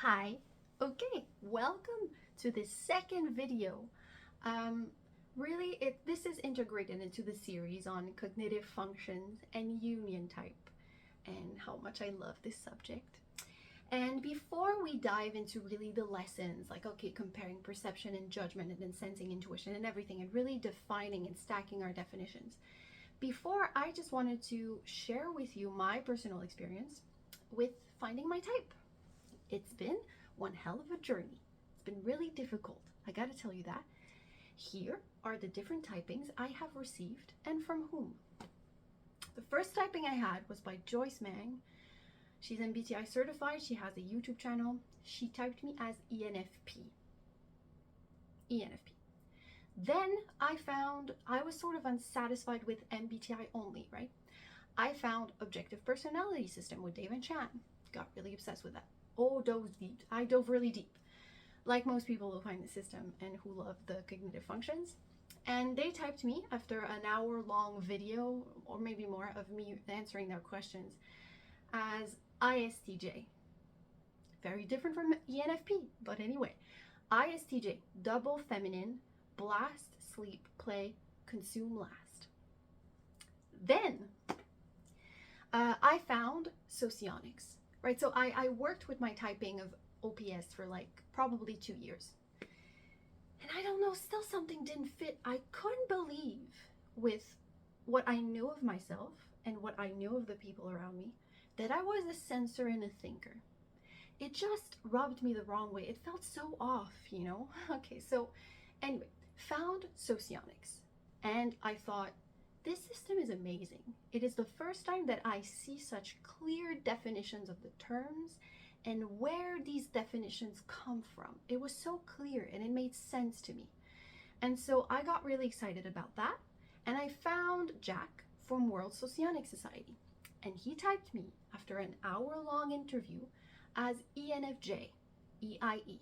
Hi. Okay, welcome to the second video. This is integrated into the series on cognitive functions and union type and how much I love this subject. And before we dive into really the lessons, like, okay, comparing perception and judgment and then sensing, intuition and everything, and really defining and stacking our definitions, I just wanted to share with you my personal experience with finding my type. It's been one hell of a journey. It's been really difficult, I gotta tell you that. Here are the different typings I have received and from whom. The first typing I had was by Joyce Meng. She's MBTI certified. She has a YouTube channel. She typed me as ENFP. Then I was sort of unsatisfied with MBTI only, right? I found objective personality system with Dave and Shan. Got really obsessed with that. Oh, I dove really deep, like most people who find the system and who love the cognitive functions. And they typed me after an hour-long video, or maybe more, of me answering their questions as ISTJ. Very different from ENFP, but anyway. ISTJ, double feminine, blast, sleep, play, consume last. Then I found Socionics. Right, so I worked with my typing of OPS for like probably 2 years. And I don't know, still something didn't fit. I couldn't believe with what I knew of myself and what I knew of the people around me that I was a sensor and a thinker. It just rubbed me the wrong way. It felt so off, you know? Okay, so anyway, found Socionics. And I thought, this system is amazing. It is the first time that I see such clear definitions of the terms and where these definitions come from. It was so clear and it made sense to me. And so I got really excited about that. And I found Jack from World Socionics Society. And he typed me after an hour-long interview as ENFJ EIE.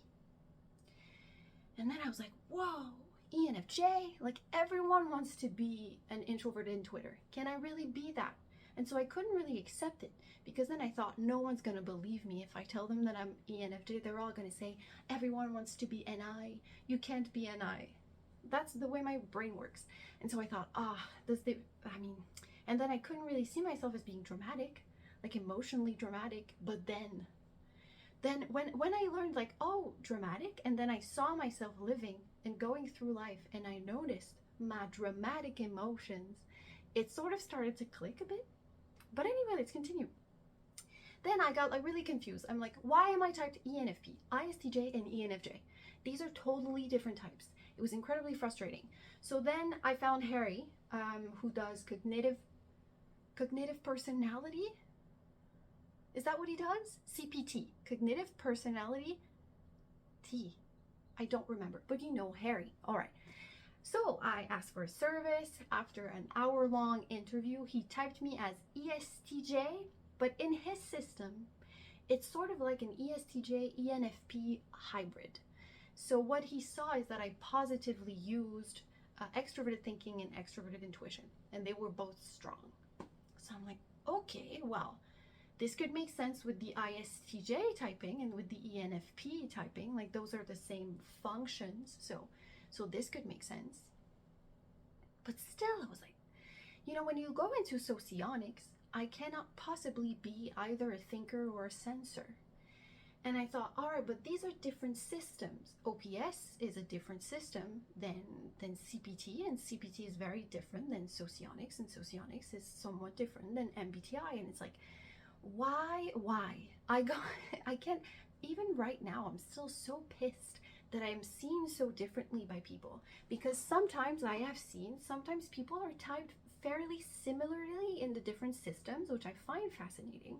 And then I was like, whoa, ENFJ, like everyone wants to be an introvert in Twitter. Can I really be that? And so I couldn't really accept it because then I thought no one's going to believe me if I tell them that I'm ENFJ. They're all going to say everyone wants to be NI. You can't be NI. That's the way my brain works. And so I thought, and then I couldn't really see myself as being dramatic, like emotionally dramatic. But then when I learned like, oh, dramatic, and then I saw myself living and going through life and I noticed my dramatic emotions, it sort of started to click a bit. But anyway, let's continue. Then I got like really confused. I'm like, why am I typed ENFP, ISTJ, and ENFJ? These are totally different types. It was incredibly frustrating. So then I found Harry, who does cognitive personality. Is that what he does? CPT, cognitive personality T. I don't remember, but you know Harry. All right. So I asked for a service. After an hour-long interview, he typed me as ESTJ, but in his system, it's sort of like an ESTJ ENFP hybrid. So what he saw is that I positively used extroverted thinking and extroverted intuition, and they were both strong. So I'm like, okay, well, this could make sense with the ISTJ typing and with the ENFP typing. Like those are the same functions. So this could make sense. But still, I was like, you know, when you go into socionics, I cannot possibly be either a thinker or a sensor. And I thought, all right, but these are different systems. OPS is a different system than CPT, and CPT is very different than socionics, and socionics is somewhat different than MBTI. And it's like, why? I can't, even right now, I'm still so pissed that I am seen so differently by people, because sometimes people are typed fairly similarly in the different systems, which I find fascinating.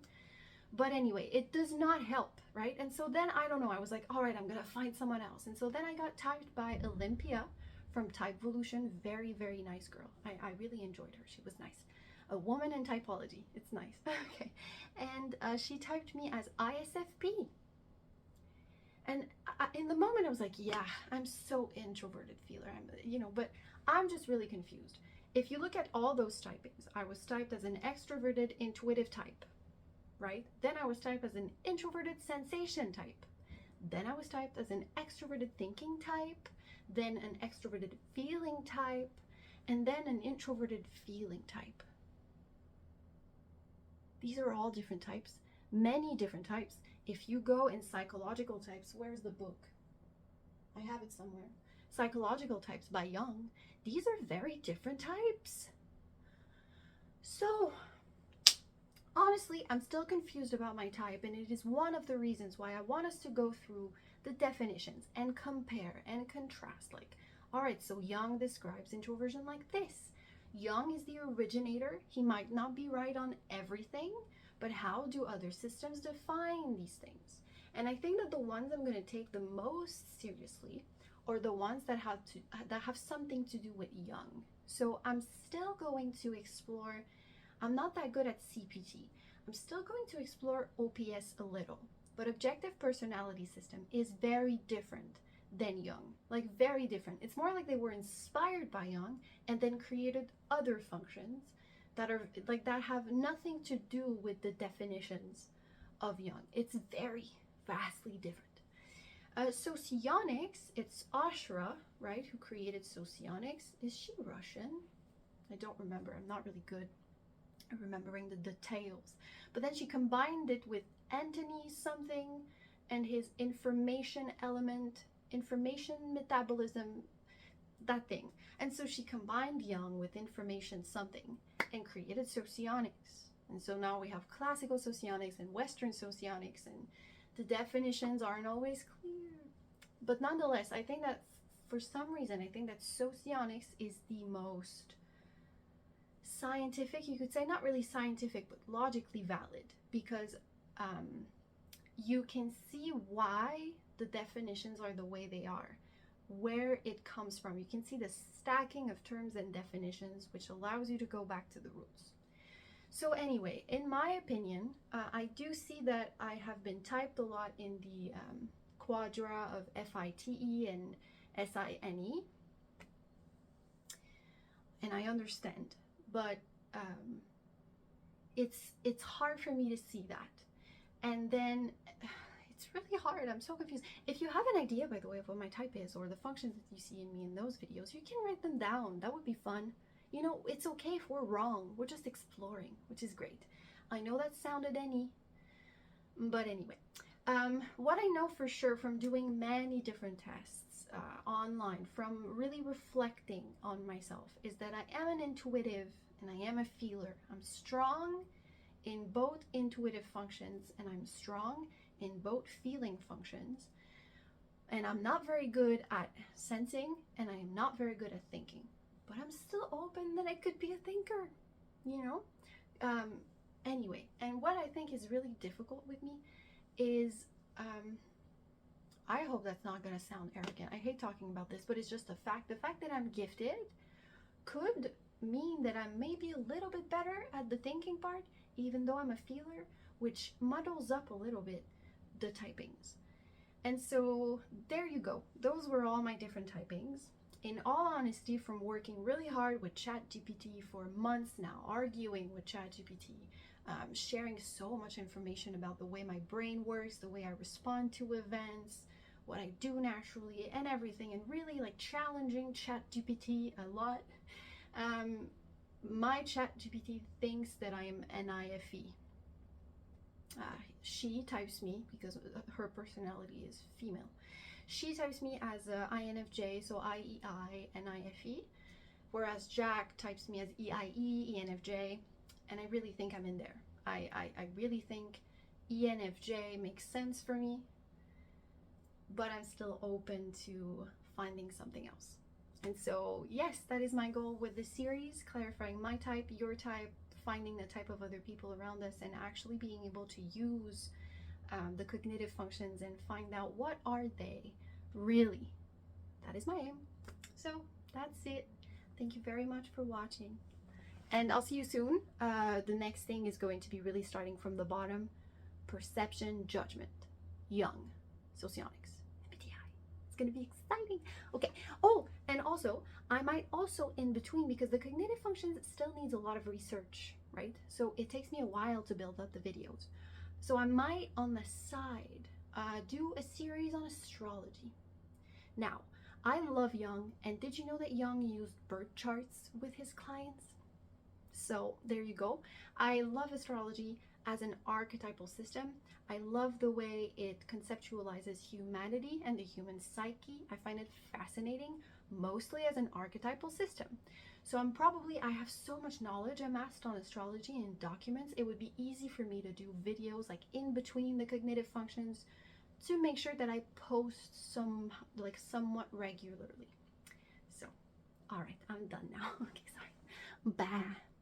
But anyway, it does not help, right? And so then, I don't know, I was like, all right, I'm gonna find someone else. And so then I got typed by Olimpia from TypeVolution. Very, very nice girl. I really enjoyed her. She was nice. A woman in typology. It's nice. Okay. And she typed me as ISFP. And in the moment I was like, yeah, I'm so introverted feeler. But I'm just really confused. If you look at all those typings, I was typed as an extroverted intuitive type, right? Then I was typed as an introverted sensation type. Then I was typed as an extroverted thinking type, then an extroverted feeling type, and then an introverted feeling type. These are all different types, many different types. If you go in psychological types, where's the book? I have it somewhere. Psychological types by Jung. These are very different types. So, honestly, I'm still confused about my type, and it is one of the reasons why I want us to go through the definitions and compare and contrast. Like, all right, so Jung describes introversion like this. Jung is the originator. He might not be right on everything, but how do other systems define these things? And I think that the ones I'm going to take the most seriously are the ones that have something to do with Jung. So I'm still going to explore. I'm not that good at CPT. I'm still going to explore OPS a little, but objective personality system is very different than Jung, like very different. It's more like they were inspired by Jung and then created other functions that are like that have nothing to do with the definitions of Jung. It's very vastly different. Socionics, it's Ashra, right, who created Socionics. Is she Russian? I don't remember. I'm not really good at remembering the details. But then she combined it with Anthony something and his information element, information metabolism, that thing. And so she combined Jung with information something and created Socionics. And so now we have classical Socionics and Western Socionics, and the definitions aren't always clear. But nonetheless, I think that for some reason, I think that Socionics is the most scientific, you could say, not really scientific, but logically valid, because you can see why the definitions are the way they are, where it comes from. You can see the stacking of terms and definitions, which allows you to go back to the roots. So anyway, in my opinion, I do see that I have been typed a lot in the quadra of FITE and SINE, and I understand, but it's hard for me to see that. And then it's really hard. I'm so confused. If you have an idea, by the way, of what my type is or the functions that you see in me in those videos, you can write them down. That would be fun. You know, it's okay if we're wrong. We're just exploring, which is great. I know that sounded any, but anyway. What I know for sure from doing many different tests online, from really reflecting on myself, is that I am an intuitive and I am a feeler. I'm strong in both intuitive functions and I'm strong in both feeling functions. And I'm not very good at sensing and I am not very good at thinking. But I'm still open that I could be a thinker, you know? Anyway, and what I think is really difficult with me is, I hope that's not going to sound arrogant. I hate talking about this, but it's just a fact. The fact that I'm gifted could mean that I'm maybe a little bit better at the thinking part, even though I'm a feeler, which muddles up a little bit the typings. And so there you go. Those were all my different typings. In all honesty, from working really hard with ChatGPT for months now, arguing with ChatGPT, sharing so much information about the way my brain works, the way I respond to events, what I do naturally, and everything, and really like challenging ChatGPT a lot. My ChatGPT thinks that I am an IFE. She types me, because her personality is female, she types me as a INFJ, so IEI and IFE, whereas Jack types me as EIE, ENFJ, and I really think I'm in there. I really think ENFJ makes sense for me, but I'm still open to finding something else. And so, yes, that is my goal with this series, clarifying my type, your type, finding the type of other people around us, and actually being able to use the cognitive functions and find out what are they really. That is my aim. So that's it. Thank you very much for watching, and I'll see you soon. The next thing is going to be really starting from the bottom: perception, judgment, Jung, Socionics, MBTI. It's gonna be exciting. Okay. Oh, and also I might also in between, because the cognitive functions still needs a lot of research, right? So it takes me a while to build up the videos. So I might on the side do a series on astrology. Now, I love Jung, and did you know that Jung used birth charts with his clients? So there you go. I love astrology as an archetypal system. I love the way it conceptualizes humanity and the human psyche. I find it fascinating, mostly as an archetypal system. So I have so much knowledge amassed on astrology and documents, it would be easy for me to do videos like in between the cognitive functions to make sure that I post somewhat regularly. So, all right, I'm done now. Okay, sorry. Bye.